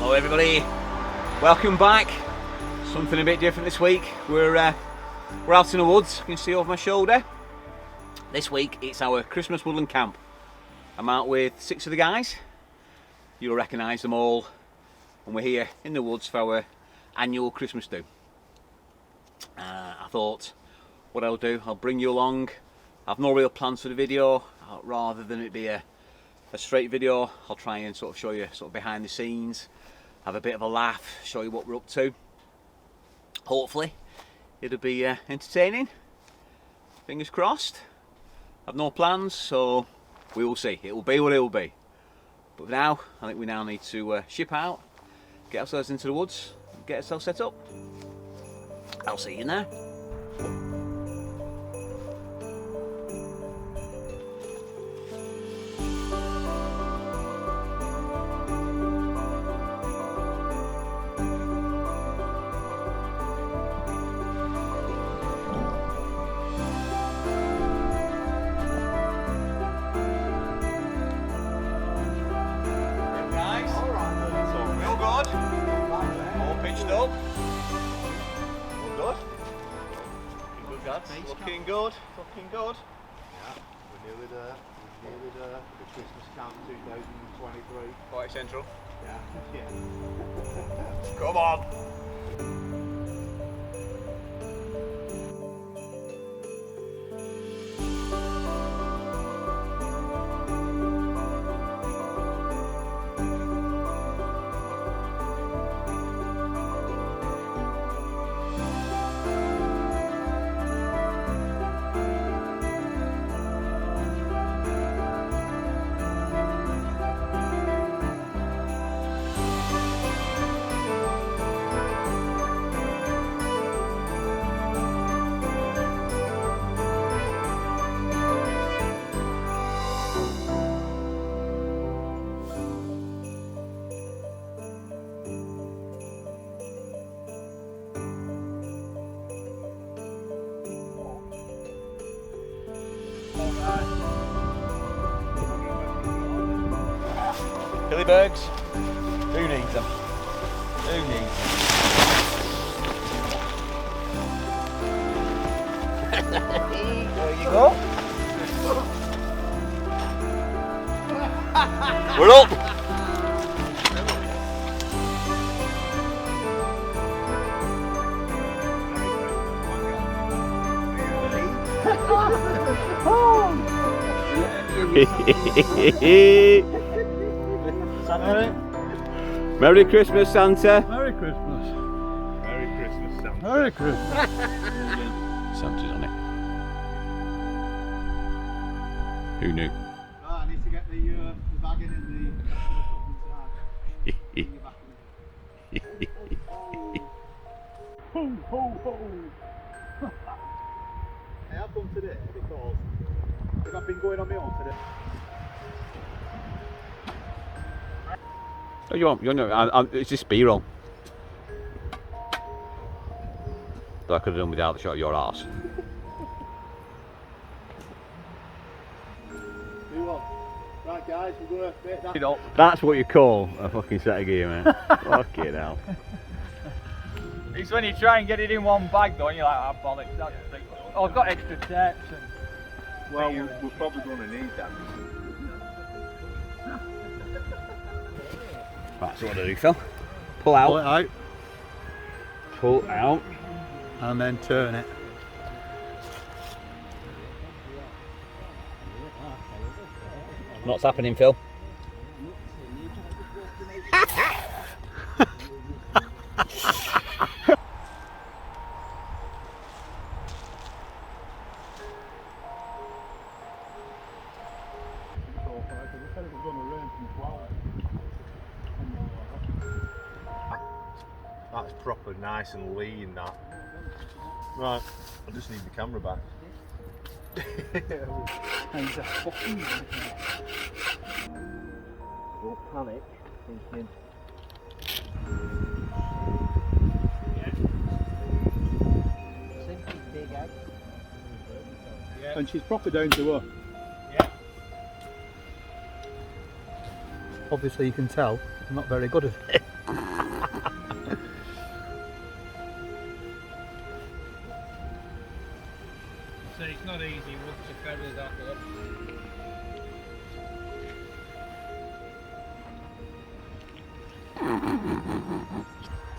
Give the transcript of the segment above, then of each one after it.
Hello everybody, welcome back. Something a bit different this week. We're out in the woods, you can see over my shoulder. This week it's our Christmas woodland camp. I'm out with 6 of the guys. You'll recognise them all. And we're here in the woods for our annual Christmas do. I thought what I'll do, I'll bring you along. I've no real plans for the video. Rather than it be a straight video, I'll try and sort of show you sort of behind the scenes, have a bit of a laugh, show you what we're up to. Hopefully it'll be entertaining, fingers crossed. I've no plans, so we will see. It will be what it will be. But for now, I think we now need to ship out, get ourselves into the woods, get ourselves set up. I'll see you now. Looking good, looking good. Yeah, we're nearly there. The Christmas camp 2023. Quite central. Yeah. Come on. Billybergs, who needs them? Who needs them? There you go. We're up. Merry Christmas, Santa. Merry Christmas. Merry Christmas, Sam. Merry Christmas. Santa's on it. Who knew? I need to get the bag in the Ho, ho, ho. I have come today because I've been going on my own today. Oh, you want? You know, it's just B-roll. That I could have done without the shot of your arse. Right, guys, we're going to make that. That's what you call a fucking set of gear, man. Fucking hell. It's when you try and get it in one bag though and you're like, ah, bollocks, that's the thing. Oh, I've got extra tapes and... Well, we're probably going to need that. Right, so what do I do, Phil? Pull out. Pull it out. Pull out. And then turn it. What's happening, Phil? That's proper nice and lean, that. Right, I just need the camera back. He's a fucking... Don't panic, thinking. Yeah. And she's proper down to her. Yeah. Obviously you can tell I'm not very good at it. say, it's not easy once you feather that up.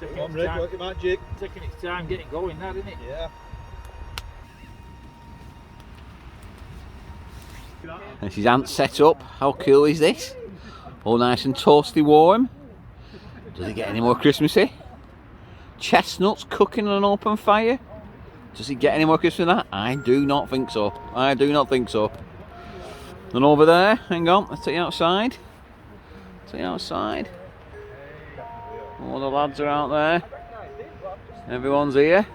I'm ready, look at that jig. Taking its time getting going now, isn't it? Yeah. This is Ant's set up. How cool is this? All nice and toasty warm. Does it get any more Christmassy? Chestnuts cooking on an open fire. Does it get any more Christmassy than that? I do not think so. I do not think so. And over there, hang on, let's take you outside. Take you outside. All the lads are out there. Everyone's here.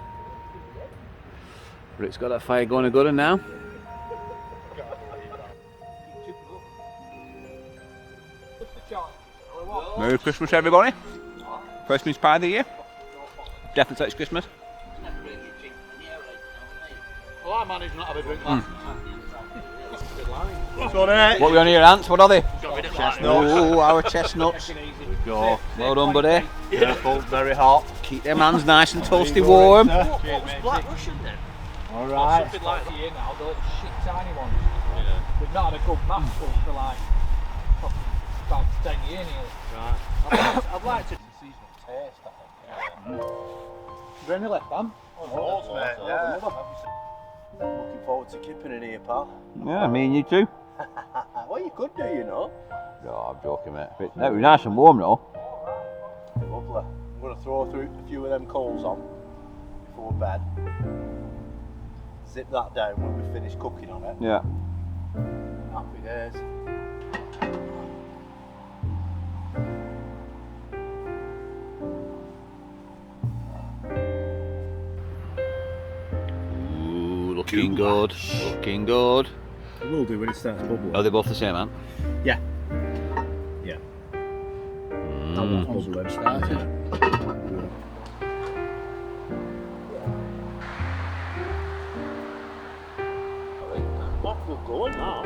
Rick's got that fire going a good one now. Merry Christmas, everybody. First mince pie of the year. Definitely takes Christmas. Well, I managed not to have a drink last What are we on here, Ants? What are they? Chestnuts. Oh, our chestnuts. Go. Well done, buddy. Careful, very hot. Keep them hands nice and toasty warm. What was Black Russian then? Alright. Something like the year now, those shit tiny ones. We've not had a good match for like about 10 years nearly. Right. I'd like to seasonal taste, I think. Is there any left, Dan? Loads, mate, yeah. Looking forward to kipping in here, pal. Yeah, me and you too. Well, you could do, you know. No, I'm joking, mate. That was nice and warm, though. Lovely. I'm going to throw through a few of them coals on before bed. Zip that down when we finish cooking on it. Yeah. Happy days. Ooh, looking good. Looking good. It will do when it starts bubbling. Are they both the same, man? Yeah. Yeah. That one's bubbling. Started. What will go on now?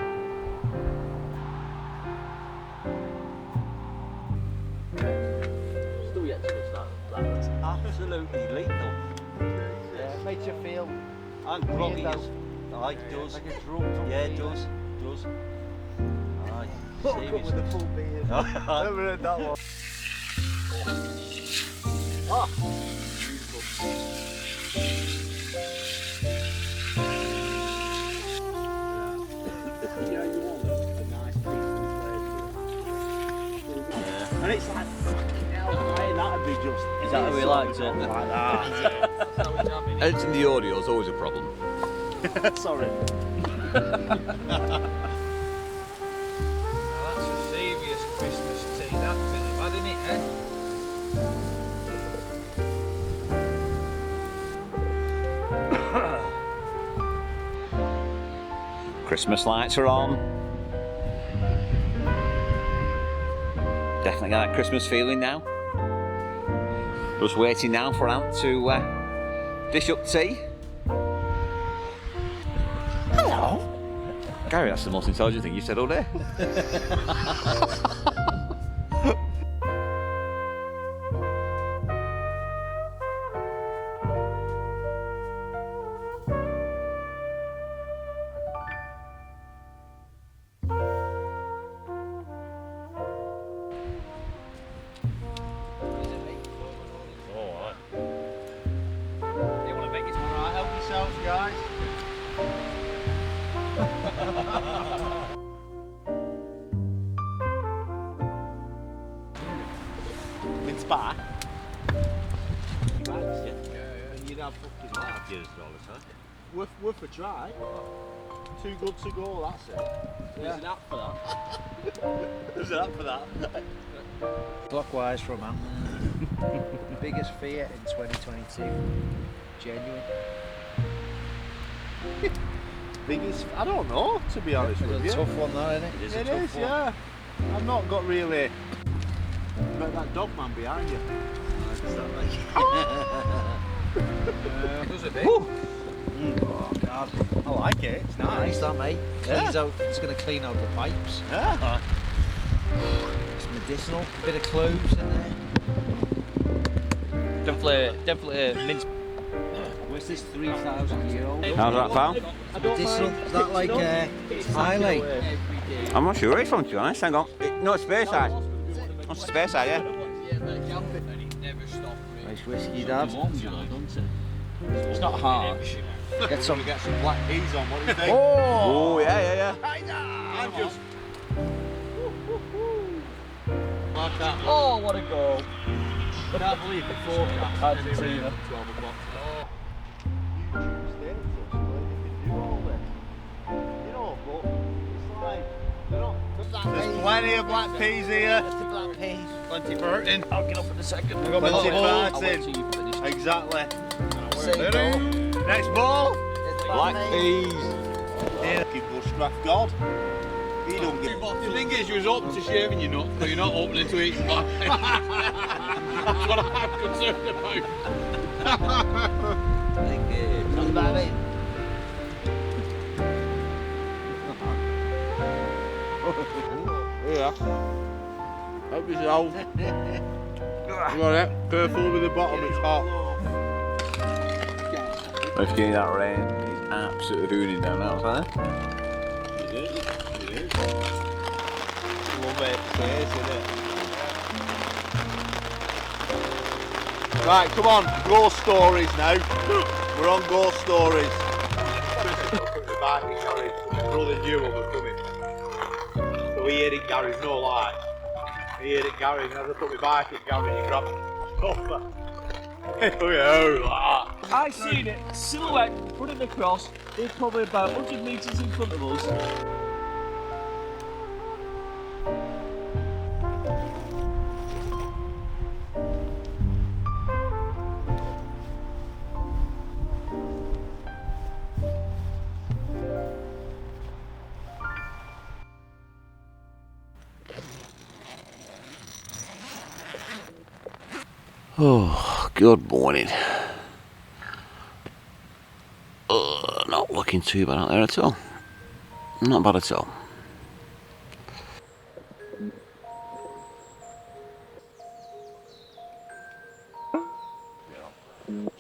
Still yet to start. That's absolutely lethal. Yeah, it makes you feel And groggy. does. Aye, it does. like a drunk. Yeah, it does. Does. Aye. Woke up with a full beard. Never heard that one. Ah. Yeah, you want a nice peaceful flavour. And it's like, fucking hell, mate, that'd be just. Is that how we liked it? Like that. Editing the audio is always a problem. Sorry. That's a serious Christmas tea, that bit of bad, isn't it, eh? Christmas lights are on. Definitely got that Christmas feeling now. Just waiting now for Ant to dish up tea. Hello. Gary, that's the most intelligent thing you said all day. Mince pie. And you'd have fucking life. Worth a try. Too good to go, that's it. There's an app for that. There's an app for that. Clockwise from Ant. Biggest fear in 2022. Genuine. Biggest, I don't know, to be honest with It's you. a tough one, that, isn't it? It is It a tough is, one. yeah. I've not got really. But that dog man behind you. Does a bit. Oh God, I like it. It's nice, that mate. Cleans Yeah. out. It's going to clean out the pipes. Yeah. It's medicinal. A bit of cloves in there. Definitely mince. We're What's this 3,000 €? How's that, pal? Is that like highlight? I'm not sure where it's from, to be honest. Hang on. No, it's Speyside. That's Speyside, yeah. Nice whiskey, Dad. It's not hard. Get some Black peas on, what do you think? Oh, yeah. I'm just... Oh, what a goal. I can't believe the forecast. Argentina. 12 o'clock. There's plenty of black peas here. black peas. Plenty burton. I'll get up in a second. Plenty farting. Exactly. Next ball. Black peas. Yeah. Give go straff God. He don't give. The thing is, you was open to shaving your nut, but you're not opening to eating black. That's what I'm concerned about. Not bad, mate. Yeah. Help yourself. Got it. Careful with the bottom, it's hot. Let's get that rain. It's absolutely hooning down outside. It is. Love it. Isn't it? Right, come on. Ghost stories now. We're on ghost stories. The bike in Gary's brother Duo was coming. So he heard it Gary's, no lie. He heard it Gary's, and as I put my bike in Gary, he grabbed the I seen it, silhouette, running across. It's probably about 100 metres in front of us. Oh, good morning. Not looking too bad out there at all. Not bad at all.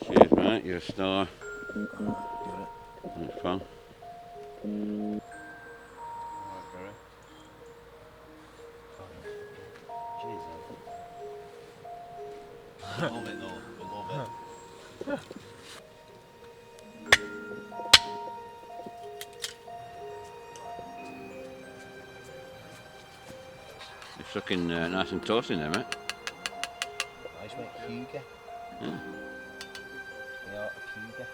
Cheers, mate. You're a star. That's fun. I love it though. I love it. It's looking nice and toasty there, mate. Nice, mate. Hugo. Yeah. The art of Hugo.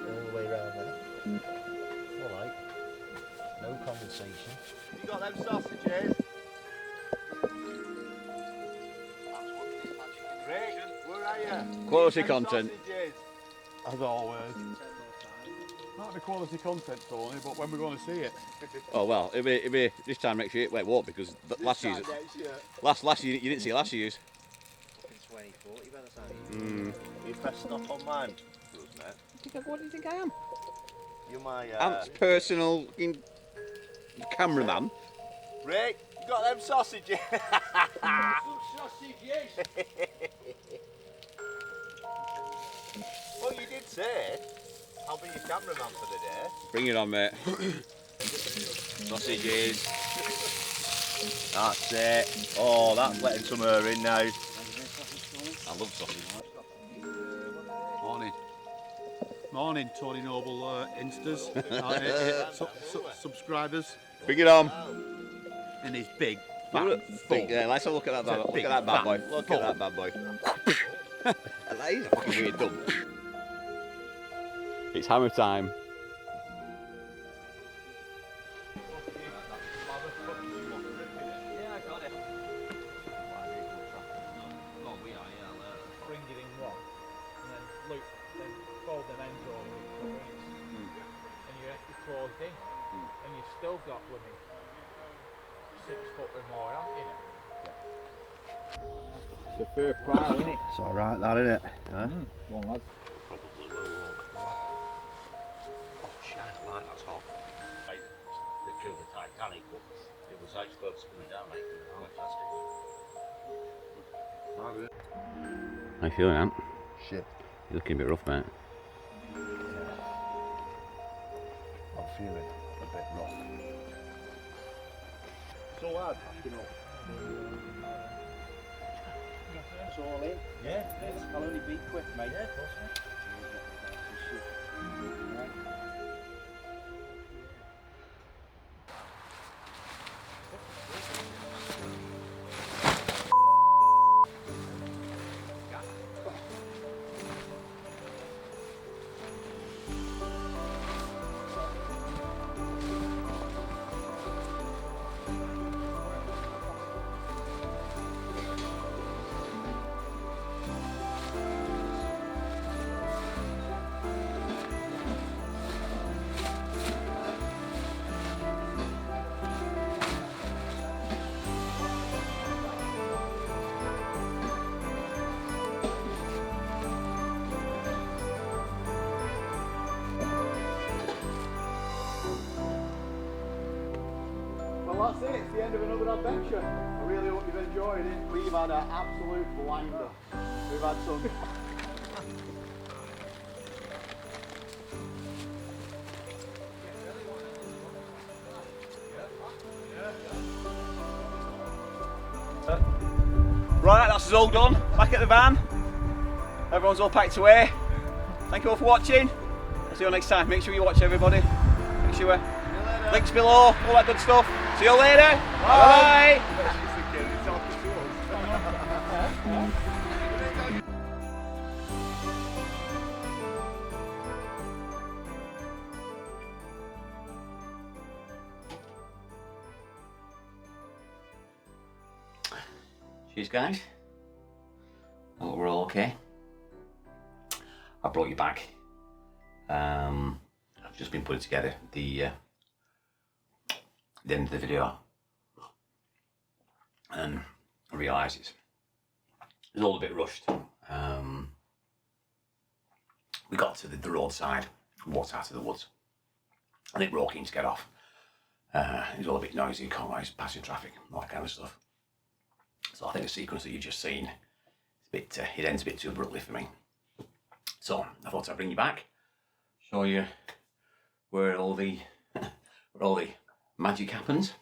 All the way around there. Alright. No condensation. You got them sausages? Rick, where are you? Quality Them content. sausages. As always. Might be quality content, Tony, but when we're going to see it. Oh well, it'll be this time next year. Well, it won't because last year's last year you didn't see last year's. 2040 by the time. You press stop on mine, mate. What do you think I am? You're my Ant's personal cameraman. Rick, you got them sausages? Well, you did say I'll be your cameraman for the day. Bring it on, mate. Sausages. That's it. Oh, that's letting some air in now. I love sausage. Morning. Morning, Tony Noble Instas. Subscribers. Bring it on. And his big, Look fat, at- full. yeah, let's have a look at that bad boy. Look big, at that bad boy. fat, Look full. at that bad boy. That is a fucking weird dump. It's hammer time. Bring it in one, and then loop, then fold them ends over each other, and you're closed in, and you've still got blooming 6 foot or more, haven't you? It's a fair price, isn't it? It's alright, that, isn't it? Huh? Go on, lad. They killed the Titanic, but it was experts coming down, mate. Fantastic. How you feeling, Ant? Shit. You're looking a bit rough, mate. I'm feeling a bit rough. So hard packing up. It's all in. Yeah, I'll only be quick, mate. yeah, of course, mate. Well, that's it. It's the end of another adventure. I really hope you've enjoyed it. We've had an absolute blinder. We've had some. Right, that's us all done. Back at the van. Everyone's all packed away. Thank you all for watching. I'll see you all next time. Make sure you watch, everybody. Make sure links below, all that good stuff. See you all later. Bye. Cheers, guys. I hope we're all okay. I brought you back. I've just been putting together the end of the video, and I realised it's all a bit rushed. We got to the roadside, walked out of the woods. I think we're all keen to get off. It was all a bit noisy, cars, passing traffic, all that kind of stuff. So I think the sequence that you've just seen, it ends a bit too abruptly for me. So I thought I'd bring you back, show you where all the magic happens.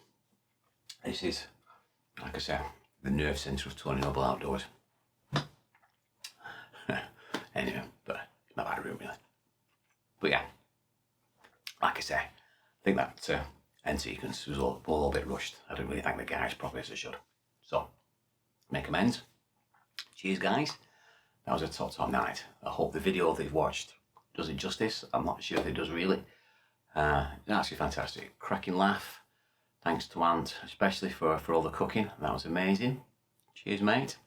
This is, like I said, the nerve centre of Tony Noble Outdoors. Anyway, but it's not bad room really. But yeah, like I say, I think that end sequence was all a bit rushed. I didn't really thank the guys properly as I should. So, make amends. Cheers, guys. That was a top night. I hope the video that you've watched does it justice. I'm not sure if it does really. It's actually fantastic. Cracking laugh. Thanks to Ant, especially for all the cooking. That was amazing. Cheers, mate.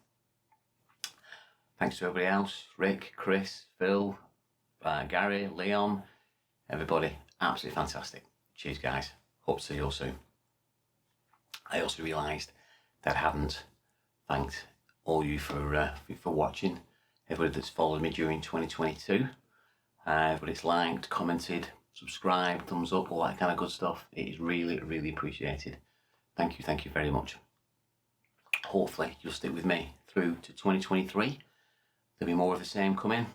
Thanks to everybody else. Rick, Chris, Phil, Gary, Leon, everybody. Absolutely fantastic. Cheers, guys. Hope to see you all soon. I also realised that I hadn't thanked all you for watching. Everybody that's followed me during 2022. Everybody's liked, commented, subscribed, thumbs up, all that kind of good stuff. It is really, really appreciated. Thank you very much. Hopefully you'll stick with me through to 2023. There'll be more of the same coming.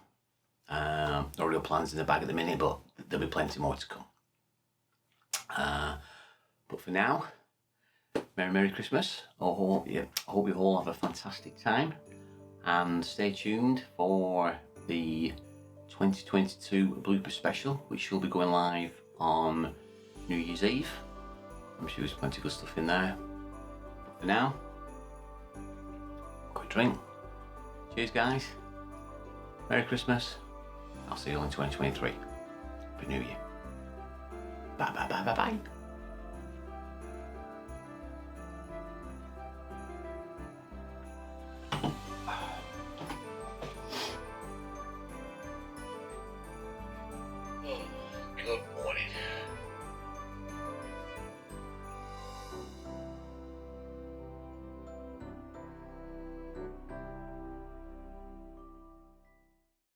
No real plans in the bag at the minute, but there'll be plenty more to come. But for now, Merry Christmas. I hope you all have a fantastic time, and stay tuned for the 2022 blooper special, which will be going live on New Year's Eve. I'm sure there's plenty of good stuff in there. But for now, quick drink. Cheers, guys. Merry Christmas. I'll see you all in 2023. Happy New Year. Bye.